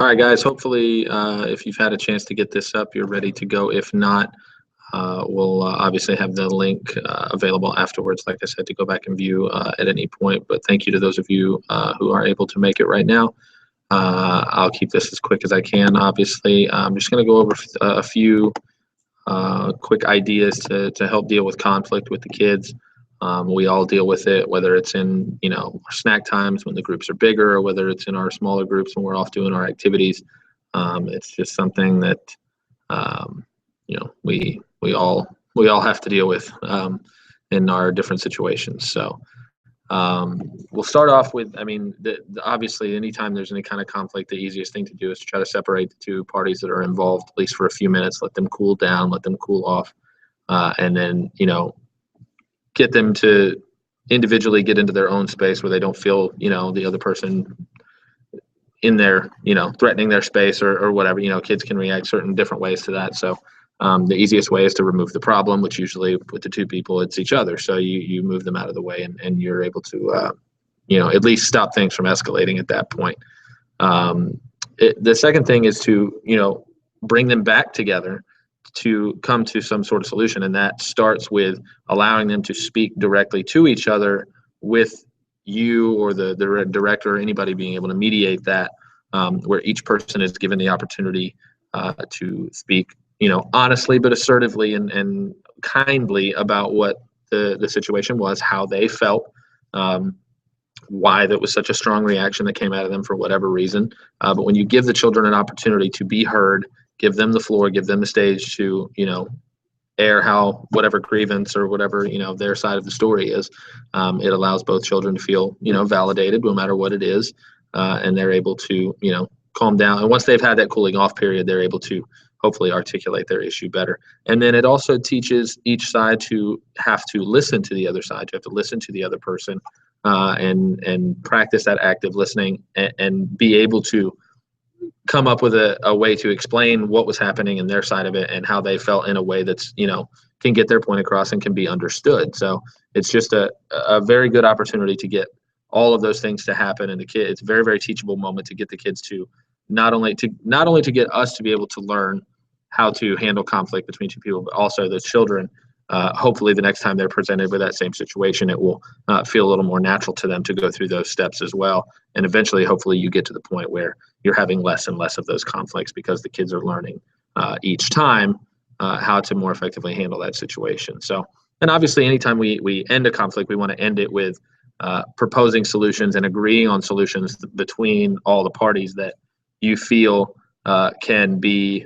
All right, guys. Hopefully, if you've had a chance to get this up, you're ready to go. If not, we'll obviously have the link available afterwards, like I said, to go back and view at any point. But thank you to those of you who are able to make it right now. I'll keep this as quick as I can, obviously. I'm just going to go over a few quick ideas to help deal with conflict with the kids. We all deal with it, whether it's in, our snack times when the groups are bigger, or whether it's in our smaller groups when we're off doing our activities. It's just something that, we all have to deal with in our different situations. So we'll start off with, obviously, anytime there's any kind of conflict, the easiest thing to do is to try to separate the two parties that are involved, at least for a few minutes, let them cool down, let them cool off, and then, get them to individually get into their own space where they don't feel, the other person in there, threatening their space or whatever. Kids can react certain different ways to that. So the easiest way is to remove the problem, which usually with the two people, it's each other. So you move them out of the way and you're able to, at least stop things from escalating at that point. The second thing is to, bring them back together to come to some sort of solution. And that starts with allowing them to speak directly to each other with you or the director or anybody being able to mediate that, where each person is given the opportunity to speak, honestly but assertively and kindly about what the situation was, how they felt, why that was such a strong reaction that came out of them for whatever reason. But when you give the children an opportunity to be heard, give them the floor, give them the stage to, air whatever grievance or whatever, their side of the story is, it allows both children to feel, validated no matter what it is. And they're able to, calm down. And once they've had that cooling off period, they're able to hopefully articulate their issue better. And then it also teaches each side to have to listen to the other side. You have to listen to the other person and practice that active listening and be able to come up with a way to explain what was happening in their side of it and how they felt in a way that's, can get their point across and can be understood. So it's just a very good opportunity to get all of those things to happen. And it's a very, very teachable moment to get the kids to not only to get us to be able to learn how to handle conflict between two people, but also the children. Hopefully the next time they're presented with that same situation, it will feel a little more natural to them to go through those steps as well. And eventually, hopefully you get to the point where you're having less and less of those conflicts because the kids are learning each time how to more effectively handle that situation. So, and obviously anytime we end a conflict, we want to end it with proposing solutions and agreeing on solutions between all the parties that you feel can be,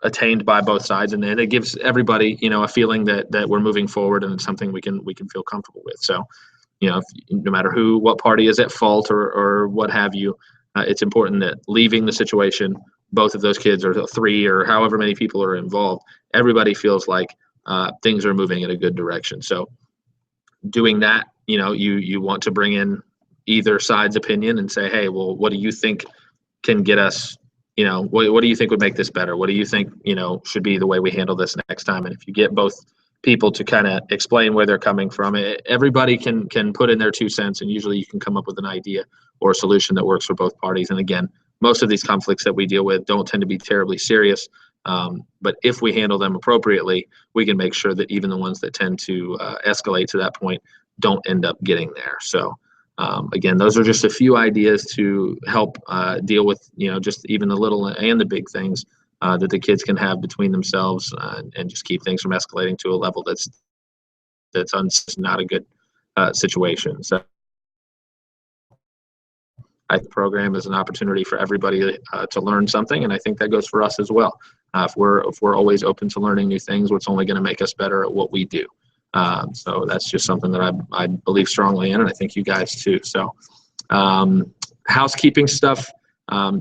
attained by both sides, and then it gives everybody, a feeling that we're moving forward and it's something we can feel comfortable with. So, no matter what party is at fault or what have you, it's important that leaving the situation, both of those kids or three or however many people are involved, everybody feels like things are moving in a good direction. So doing that, you want to bring in either side's opinion and say, hey, well, what do you think can get us, what do you think would make this better? What do you think, should be the way we handle this next time? And if you get both people to kind of explain where they're coming from, everybody can put in their 2 cents, and usually you can come up with an idea or a solution that works for both parties. And again, most of these conflicts that we deal with don't tend to be terribly serious. But if we handle them appropriately, we can make sure that even the ones that tend to escalate to that point don't end up getting there. So again, those are just a few ideas to help deal with, just even the little and the big things that the kids can have between themselves and just keep things from escalating to a level that's not a good situation. So the program is an opportunity for everybody to learn something, and I think that goes for us as well. If we're always open to learning new things, what's only going to make us better at what we do. So that's just something that I believe strongly in, and I think you guys too. So housekeeping stuff,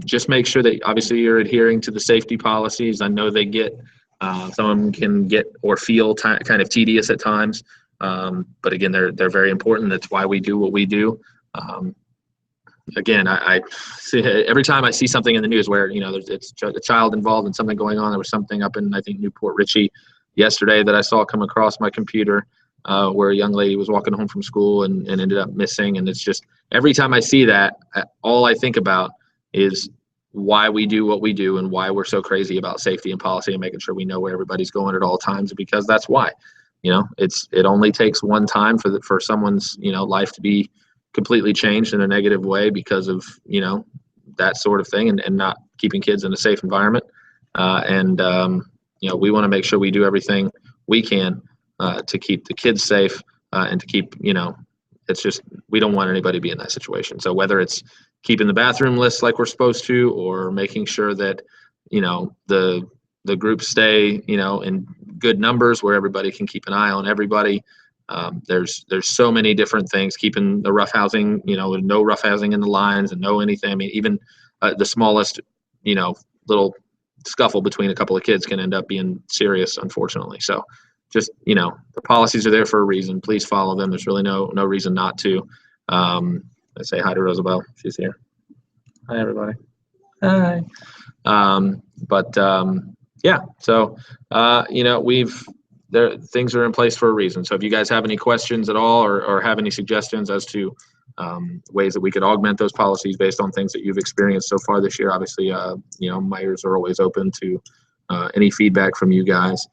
just make sure that obviously you're adhering to the safety policies. I know they get, some of them can get or feel kind of tedious at times, but again, they're very important. That's why we do what we do. Again, I see every time I see something in the news where, it's a child involved in something going on. There was something up in, I think, Newport Richey yesterday that I saw come across my computer where a young lady was walking home from school and ended up missing. And it's just every time I see that, all I think about is why we do what we do and why we're so crazy about safety and policy and making sure we know where everybody's going at all times, because that's why. It only takes one time for someone's life to be completely changed in a negative way because of that sort of thing, and not keeping kids in a safe environment. We want to make sure we do everything we can to keep the kids safe, and to keep it's just, we don't want anybody to be in that situation. So whether it's keeping the bathroom lists like we're supposed to, or making sure that the groups stay in good numbers where everybody can keep an eye on everybody. There's so many different things. Keeping the roughhousing, no roughhousing in the lines and no anything. I mean, even the smallest little scuffle between a couple of kids can end up being serious, unfortunately. So just the policies are there for a reason. Please follow them. There's really no reason not to. I say hi to Rosabelle. She's here. Hi, everybody. Hi. Yeah, so things are in place for a reason. So if you guys have any questions at all, or have any suggestions as to ways that we could augment those policies based on things that you've experienced so far this year, obviously my ears are always open to any feedback from you guys.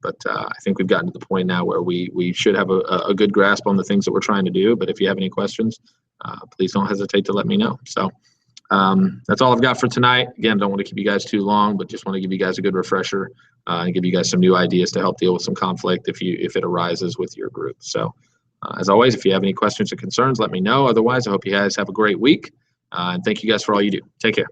But I think we've gotten to the point now where we should have a good grasp on the things that we're trying to do. But if you have any questions, please don't hesitate to let me know. So that's all I've got for tonight. Again, don't want to keep you guys too long, but just want to give you guys a good refresher and give you guys some new ideas to help deal with some conflict if it arises with your group. So as always, if you have any questions or concerns, let me know. Otherwise, I hope you guys have a great week. And thank you guys for all you do. Take care.